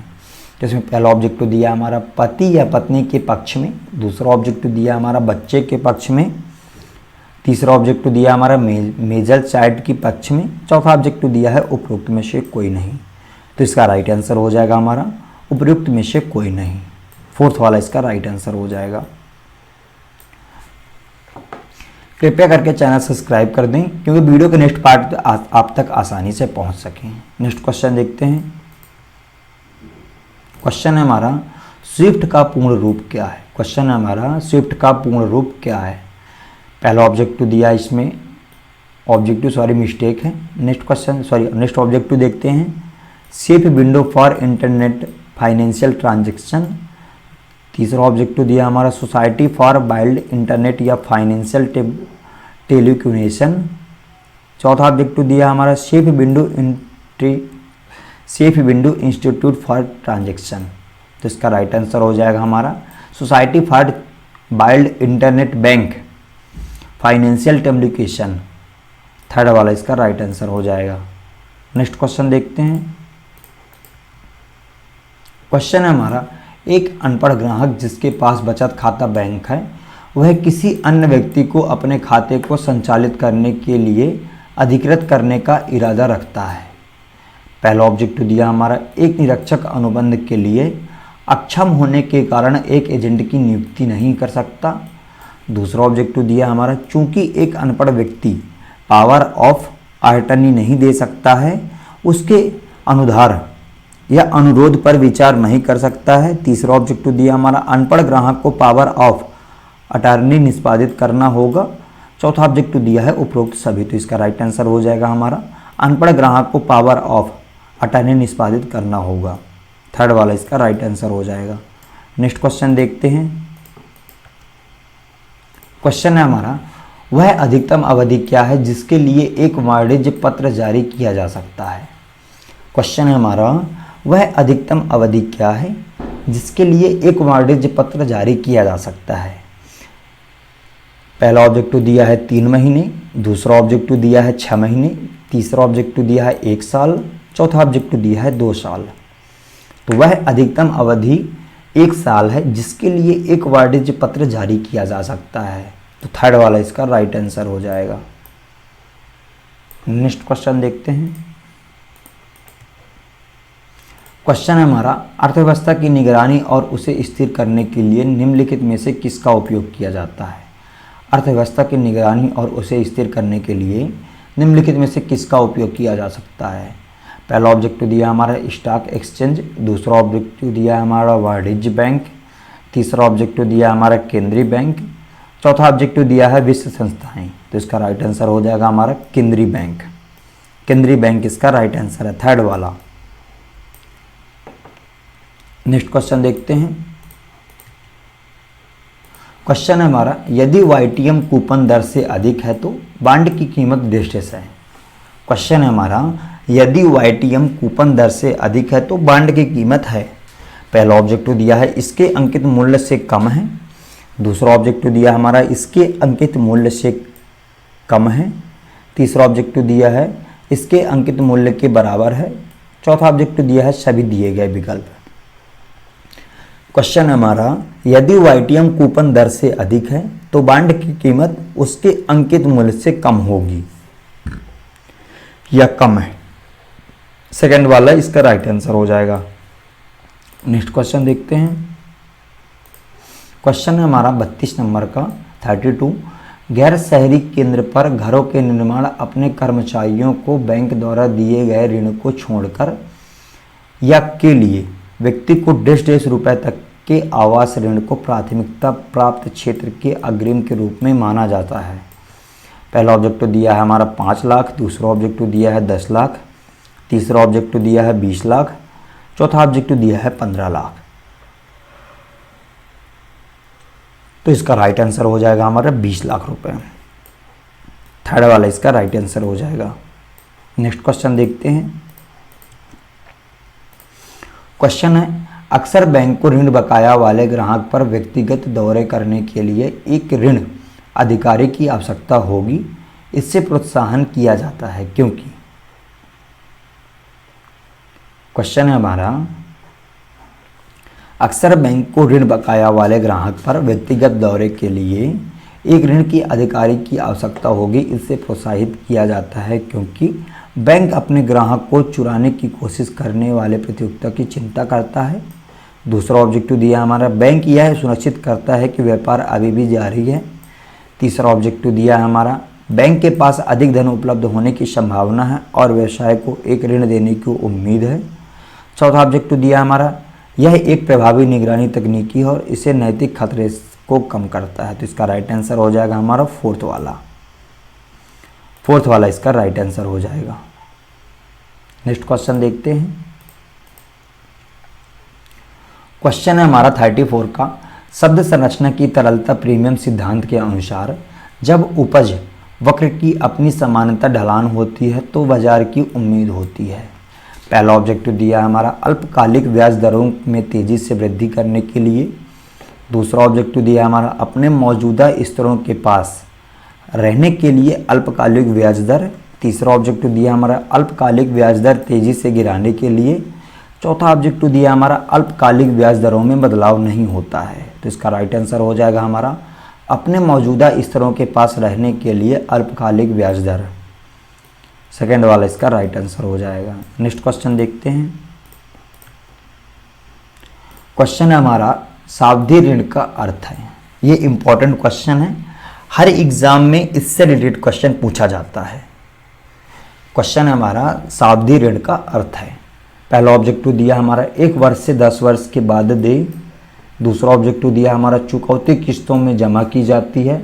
तो इसमें पहला ऑब्जेक्टिव दिया हमारा पति या पत्नी के पक्ष में। दूसरा ऑब्जेक्टिव दिया हमारा बच्चे के पक्ष में। तीसरा ऑब्जेक्टिव दिया हमारा मेजर चाइल्ड के पक्ष में। चौथा ऑब्जेक्टिव दिया है उपरोक्त में से कोई नहीं। तो इसका राइट आंसर हो जाएगा हमारा उपयुक्त में से कोई नहीं। फोर्थ वाला इसका राइट आंसर हो जाएगा। कृपया करके चैनल सब्सक्राइब कर दें क्योंकि वीडियो के नेक्स्ट पार्ट आप तक आसानी से पहुंच सकें। नेक्स्ट क्वेश्चन देखते हैं। क्वेश्चन है हमारा स्विफ्ट का पूर्ण रूप क्या है। क्वेश्चन है हमारा स्विफ्ट का पूर्ण रूप क्या है। पहला ऑब्जेक्टिव दिया इसमें मिस्टेक है। नेक्स्ट ऑब्जेक्टिव देखते हैं safe window for internet financial transaction. तीसरा ऑब्जेक्टिव दिया हमारा सोसाइटी फॉर वाइल्ड इंटरनेट या फाइनेंशियल टेलीकम्युनिकेशन। चौथा ऑब्जेक्टिव दिया हमारा safe window institute for transaction. तो इसका राइट आंसर हो जाएगा हमारा society for wild internet bank financial telecommunication. Third वाला इसका राइट आंसर हो जाएगा। नेक्स्ट क्वेश्चन देखते हैं। क्वेश्चन है हमारा एक अनपढ़ ग्राहक जिसके पास बचत खाता बैंक है वह किसी अन्य व्यक्ति को अपने खाते को संचालित करने के लिए अधिकृत करने का इरादा रखता है। पहला ऑब्जेक्टिव दिया हमारा एक निरीक्षक अनुबंध के लिए अक्षम होने के कारण एक एजेंट की नियुक्ति नहीं कर सकता। दूसरा ऑब्जेक्टिव दिया हमारा चूंकि एक अनपढ़ व्यक्ति पावर ऑफ अटर्नी नहीं दे सकता है उसके अनुधार या अनुरोध पर विचार नहीं कर सकता है। तीसरा ऑब्जेक्टिव दिया हमारा अनपढ़ ग्राहक को पावर ऑफ अटर्नी निष्पादित करना होगा। चौथा ऑब्जेक्टिव दिया है उपरोक्त सभी। तो इसका राइट आंसर हो जाएगा हमारा अनपढ़ ग्राहक को पावर ऑफ अटर्नी निष्पादित करना होगा। थर्ड वाला इसका राइट आंसर हो जाएगा। नेक्स्ट क्वेश्चन देखते हैं। क्वेश्चन है हमारा वह अधिकतम अवधि क्या है जिसके लिए एक वाणिज्य पत्र जारी किया जा सकता है। क्वेश्चन है हमारा वह अधिकतम अवधि क्या है जिसके लिए एक वाणिज्य पत्र जारी किया जा सकता है। पहला ऑब्जेक्टिव दिया है 3 महीने। दूसरा ऑब्जेक्टिव दिया है 6 महीने। तीसरा ऑब्जेक्टिव दिया है 1 साल। चौथा ऑब्जेक्टिव दिया है 2 साल। तो वह अधिकतम अवधि 1 साल है जिसके लिए एक वाणिज्य पत्र जारी किया जा सकता है। तो थर्ड वाला इसका राइट आंसर हो जाएगा। नेक्स्ट क्वेश्चन देखते हैं। क्वेश्चन है हमारा अर्थव्यवस्था की निगरानी और उसे स्थिर करने के लिए निम्नलिखित में से किसका उपयोग किया जाता है। अर्थव्यवस्था की निगरानी और उसे स्थिर करने के लिए निम्नलिखित में से किसका उपयोग किया जा सकता है। पहला ऑब्जेक्टिव दिया हमारा स्टॉक एक्सचेंज। दूसरा ऑब्जेक्टिव दिया हमारा वाणिज्य बैंक। तीसरा ऑब्जेक्टिव दिया हमारा केंद्रीय बैंक। चौथा ऑब्जेक्टिव दिया है विश्व संस्थाएं। तो इसका राइट आंसर हो जाएगा हमारा केंद्रीय बैंक। केंद्रीय बैंक इसका राइट आंसर है, थर्ड वाला। नेक्स्ट क्वेश्चन देखते हैं। क्वेश्चन है हमारा यदि वाईटीएम कूपन दर से अधिक है तो बॉन्ड की कीमत डेस्टेस है। क्वेश्चन है हमारा यदि वाईटीएम कूपन दर से अधिक है तो बॉन्ड की कीमत है। पहला ऑब्जेक्टिव दिया है इसके अंकित मूल्य से कम है। दूसरा ऑब्जेक्टिव दिया हमारा इसके अंकित मूल्य से कम है। तीसरा ऑब्जेक्टिव दिया है इसके अंकित मूल्य के बराबर है। चौथा ऑब्जेक्टिव दिया है सभी दिए गए विकल्प। क्वेश्चन हमारा यदि वाईटीएम कूपन दर से अधिक है तो बॉन्ड की कीमत उसके अंकित मूल्य से कम होगी या कम है। सेकंड वाला इसका राइट आंसर हो जाएगा। नेक्स्ट क्वेश्चन देखते हैं। क्वेश्चन है हमारा 32 नंबर का 32। गैर शहरी केंद्र पर घरों के निर्माण अपने कर्मचारियों को बैंक द्वारा दिए गए ऋण को छोड़कर या के लिए व्यक्ति को ₹1.5 तक के आवास ऋण को प्राथमिकता प्राप्त क्षेत्र के अग्रिम के रूप में माना जाता है। पहला ऑब्जेक्टिव दिया है हमारा 5 लाख, दूसरा ऑब्जेक्टिव दिया है 10 लाख, तीसरा ऑब्जेक्टिव दिया है 20 लाख, चौथा ऑब्जेक्टिव दिया है 15 लाख। तो इसका राइट आंसर हो जाएगा हमारा 20 लाख रुपए। थर्ड वाला इसका राइट आंसर हो जाएगा। नेक्स्ट क्वेश्चन देखते हैं। क्वेश्चन है, अक्सर बैंक को ऋण बकाया वाले ग्राहक पर व्यक्तिगत दौरे करने के लिए एक ऋण अधिकारी की आवश्यकता होगी। इससे प्रोत्साहन किया जाता है क्योंकि। क्वेश्चन है हमारा, अक्सर बैंक को ऋण बकाया वाले ग्राहक पर व्यक्तिगत दौरे के लिए एक ऋण की अधिकारी की आवश्यकता होगी। इससे प्रोत्साहित किया जाता है क्योंकि बैंक अपने ग्राहक को चुराने की कोशिश करने वाले प्रतियोगिता की चिंता करता है। दूसरा ऑब्जेक्टिव दिया हमारा, बैंक यह सुनिश्चित करता है कि व्यापार अभी भी जारी है। तीसरा ऑब्जेक्टिव दिया है हमारा, बैंक के पास अधिक धन उपलब्ध होने की संभावना है और व्यवसाय को एक ऋण देने की उम्मीद है। चौथा ऑब्जेक्टिव दिया हमारा, यह एक प्रभावी निगरानी तकनीकी है और इसे नैतिक खतरे को कम करता है। तो इसका राइट आंसर हो जाएगा हमारा फोर्थ वाला इसका राइट आंसर हो जाएगा। नेक्स्ट क्वेश्चन देखते हैं। क्वेश्चन है हमारा 34 का, शब्द संरचना की तरलता प्रीमियम सिद्धांत के अनुसार जब उपज वक्र की अपनी समानता ढलान होती है तो बाजार की उम्मीद होती है। पहला ऑब्जेक्टिव दिया हमारा, अल्पकालिक ब्याज दरों में तेजी से वृद्धि करने के लिए। दूसरा ऑब्जेक्टिव दिया हमारा, अपने मौजूदा स्तरों के पास रहने के लिए अल्पकालिक ब्याज दर। तीसरा ऑब्जेक्टिव दिया हमारा, अल्पकालिक ब्याज दर तेजी से गिराने के लिए। चौथा ऑब्जेक्टिव दिया हमारा, अल्पकालिक ब्याज दरों में बदलाव नहीं होता है। तो इसका राइट आंसर हो जाएगा हमारा अपने मौजूदा स्तरों के पास रहने के लिए अल्पकालिक ब्याज दर। सेकेंड वाला इसका राइट आंसर हो जाएगा। नेक्स्ट क्वेश्चन देखते हैं। क्वेश्चन है हमारा, सावधि ऋण का अर्थ है। ये इंपॉर्टेंट क्वेश्चन है, हर एग्जाम में इससे रिलेटेड क्वेश्चन पूछा जाता है। क्वेश्चन है हमारा, सावधि ऋण का अर्थ है। पहला ऑब्जेक्टिव दिया हमारा, 1 वर्ष से 10 वर्ष के बाद दे। दूसरा ऑब्जेक्टिव दिया हमारा, चुकौती किस्तों में जमा की जाती है।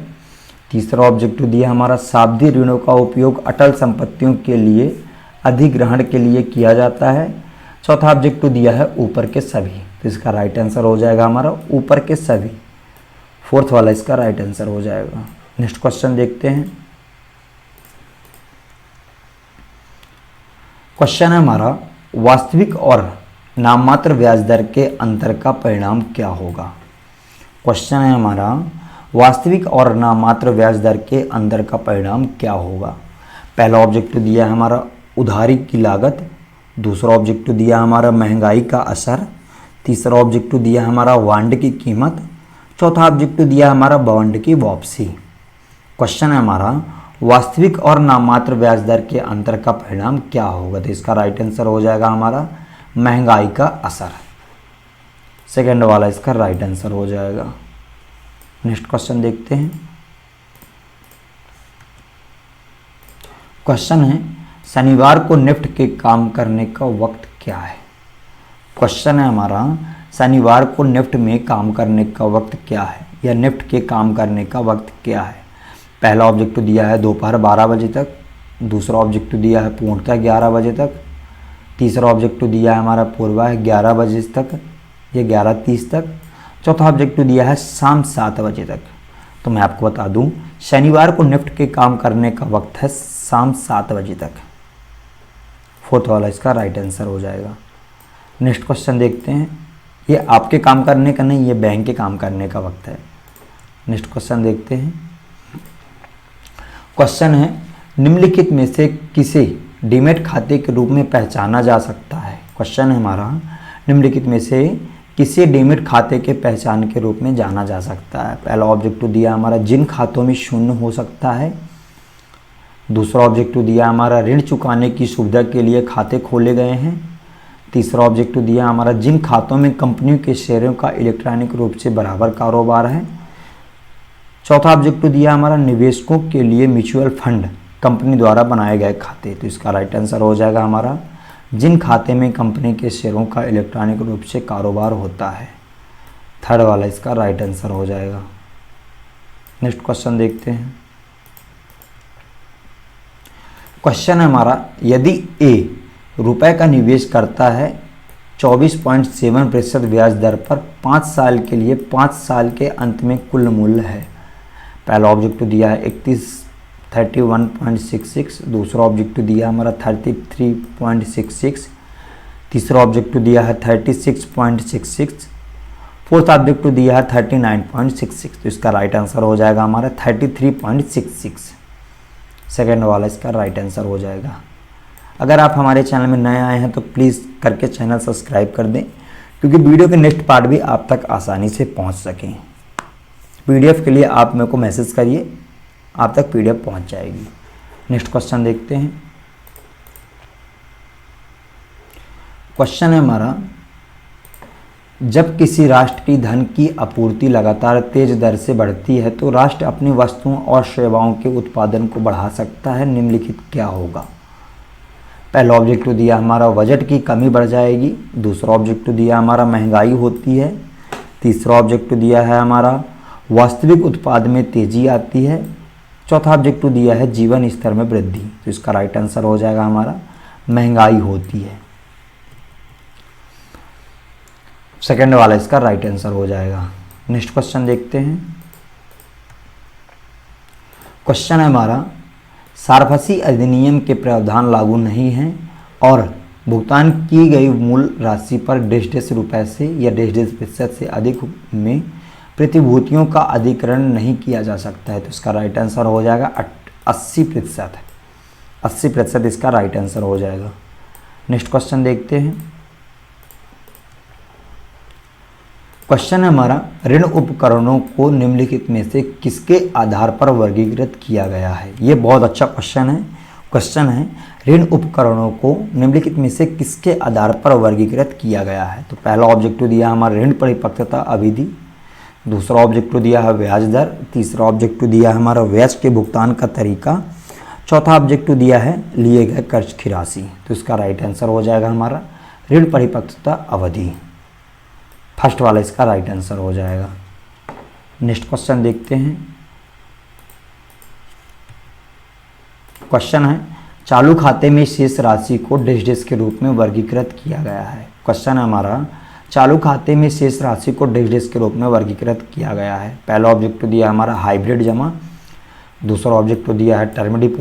तीसरा ऑब्जेक्टिव दिया हमारा, सावधि ऋणों का उपयोग अटल संपत्तियों के लिए अधिग्रहण के लिए किया जाता है। चौथा ऑब्जेक्टिव दिया है ऊपर के सभी। तो इसका राइट आंसर हो जाएगा हमारा ऊपर के सभी। फोर्थ वाला इसका राइट आंसर हो जाएगा। नेक्स्ट क्वेश्चन देखते हैं। क्वेश्चन है हमारा, वास्तविक और नाममात्र ब्याज दर के अंतर का परिणाम क्या होगा। क्वेश्चन है हमारा, वास्तविक और नाममात्र ब्याज दर के अंतर का परिणाम क्या होगा। पहला ऑब्जेक्टिव दिया है हमारा, उधारी की लागत। दूसरा ऑब्जेक्टिव दिया हमारा, महंगाई का असर। तीसरा ऑब्जेक्टिव दिया हमारा, बॉन्ड की कीमत। चौथा ऑब्जेक्टिव दिया हमारा, बॉन्ड की वापसी। क्वेश्चन है हमारा, वास्तविक और नाममात्र ब्याज दर के अंतर का परिणाम क्या होगा। तो इसका राइट आंसर हो जाएगा हमारा महंगाई का असर। सेकेंड वाला इसका राइट आंसर हो जाएगा। नेक्स्ट क्वेश्चन देखते हैं। क्वेश्चन है, शनिवार को निफ्ट के काम करने का वक्त क्या है। क्वेश्चन है हमारा, शनिवार को निफ्ट में काम करने का वक्त क्या है या निफ्ट के काम करने का वक्त क्या है। पहला ऑब्जेक्टिव दिया है दोपहर 12 बजे तक। दूसरा ऑब्जेक्टिव दिया है पूर्णतः 11 बजे तक। तीसरा ऑब्जेक्टिव दिया है हमारा पूर्वाह 11 बजे तक या 11:30 तक। चौथा ऑब्जेक्टिव दिया है शाम 7 बजे तक। तो मैं आपको बता दूं, शनिवार को निफ्ट के काम करने का वक्त है शाम 7 बजे तक। फोर्थ वाला इसका राइट आंसर हो जाएगा। नेक्स्ट क्वेश्चन देखते हैं। ये आपके काम करने का नहीं, ये बैंक के काम करने का वक्त है। नेक्स्ट क्वेश्चन देखते हैं। क्वेश्चन है, निम्नलिखित में से किसे डीमैट खाते के रूप में पहचाना जा सकता है। क्वेश्चन है हमारा, निम्नलिखित में से किसे डीमैट खाते के पहचान के रूप में जाना जा सकता है। पहला ऑब्जेक्टिव दिया हमारा, जिन खातों में शून्य हो सकता है। दूसरा ऑब्जेक्टिव दिया हमारा, ऋण चुकाने की सुविधा के लिए खाते खोले गए हैं। तीसरा ऑब्जेक्टिव दिया हमारा, जिन खातों में कंपनियों के शेयरों का इलेक्ट्रॉनिक रूप से बराबर कारोबार है। चौथा ऑब्जेक्टिव दिया हमारा, निवेशकों के लिए म्यूचुअल फंड कंपनी द्वारा बनाए गए खाते। तो इसका राइट आंसर हो जाएगा हमारा, जिन खाते में कंपनी के शेयरों का इलेक्ट्रॉनिक रूप से कारोबार होता है। थर्ड वाला इसका राइट आंसर हो जाएगा। नेक्स्ट क्वेश्चन देखते हैं। क्वेश्चन है हमारा, यदि ए रुपए का निवेश करता है 24.7% ब्याज दर पर 5 साल के लिए, 5 साल के अंत में कुल मूल्य है। पहला ऑब्जेक्टिव दिया है 31.66, दूसरा ऑब्जेक्टिव दिया हमारा 33.66, तीसरा ऑब्जेक्टिव दिया है 36.66, फोर्थ ऑब्जेक्टिव दिया है 39.66। तो इसका राइट आंसर हो जाएगा हमारा 33.66। सेकेंड वाला इसका राइट आंसर हो जाएगा। अगर आप हमारे चैनल में नए आए हैं तो प्लीज़ करके चैनल सब्सक्राइब कर दें, क्योंकि वीडियो के नेक्स्ट पार्ट भी आप तक आसानी से पहुंच सकें। पीडीएफ के लिए आप मेरे को मैसेज करिए, आप तक पीडीएफ पहुंच जाएगी। नेक्स्ट क्वेश्चन देखते हैं। क्वेश्चन है हमारा, जब किसी राष्ट्र की धन की आपूर्ति लगातार तेज दर से बढ़ती है तो राष्ट्र अपनी वस्तुओं और सेवाओं के उत्पादन को बढ़ा सकता है, निम्नलिखित क्या होगा। पहला ऑब्जेक्टिव दिया हमारा बजट की कमी बढ़ जाएगी, दूसरा ऑब्जेक्टिव दिया हमारा महंगाई होती है, तीसरा ऑब्जेक्टिव दिया है हमारा वास्तविक उत्पाद में तेजी आती है, चौथा ऑब्जेक्टिव दिया है जीवन स्तर में वृद्धि। तो इसका राइट आंसर हो जाएगा हमारा महंगाई होती है। सेकेंड वाला इसका राइट आंसर हो जाएगा। नेक्स्ट क्वेश्चन देखते हैं। क्वेश्चन है हमारा, सार्फसी अधिनियम के प्रावधान लागू नहीं हैं और भुगतान की गई मूल राशि पर डेढ़ रुपये से या %% से अधिक में प्रतिभूतियों का अधिग्रहण नहीं किया जा सकता है। तो इसका राइट आंसर हो जाएगा 80%। 80% इसका राइट आंसर हो जाएगा। नेक्स्ट क्वेश्चन देखते हैं। क्वेश्चन है हमारा, ऋण उपकरणों को निम्नलिखित में से किसके आधार पर वर्गीकृत किया गया है। ये बहुत अच्छा क्वेश्चन है। क्वेश्चन है, ऋण उपकरणों को निम्नलिखित में से किसके आधार पर वर्गीकृत किया गया है। तो पहला ऑब्जेक्टिव दिया हमारा ऋण परिपक्वता अवधि, दूसरा ऑब्जेक्टिव दिया है ब्याज दर, तीसरा ऑब्जेक्टिव दिया है हमारा ब्याज के भुगतान का तरीका, चौथा ऑब्जेक्टिव दिया है लिए गए कर्ज की राशि। तो इसका राइट आंसर हो जाएगा हमारा ऋण परिपक्वता अवधि। फर्स्ट वाला इसका राइट आंसर हो जाएगा। नेक्स्ट क्वेश्चन देखते हैं। क्वेश्चन है, चालू खाते में शेष राशि को डैश के रूप में वर्गीकृत किया गया है। क्वेश्चन है हमारा, चालू खाते में शेष राशि को डैश के रूप में वर्गीकृत किया गया है। पहला ऑब्जेक्टिव दिया हमारा हाइब्रिड जमा, दूसरा ऑब्जेक्टिव दिया है टर्म डिपॉजिट,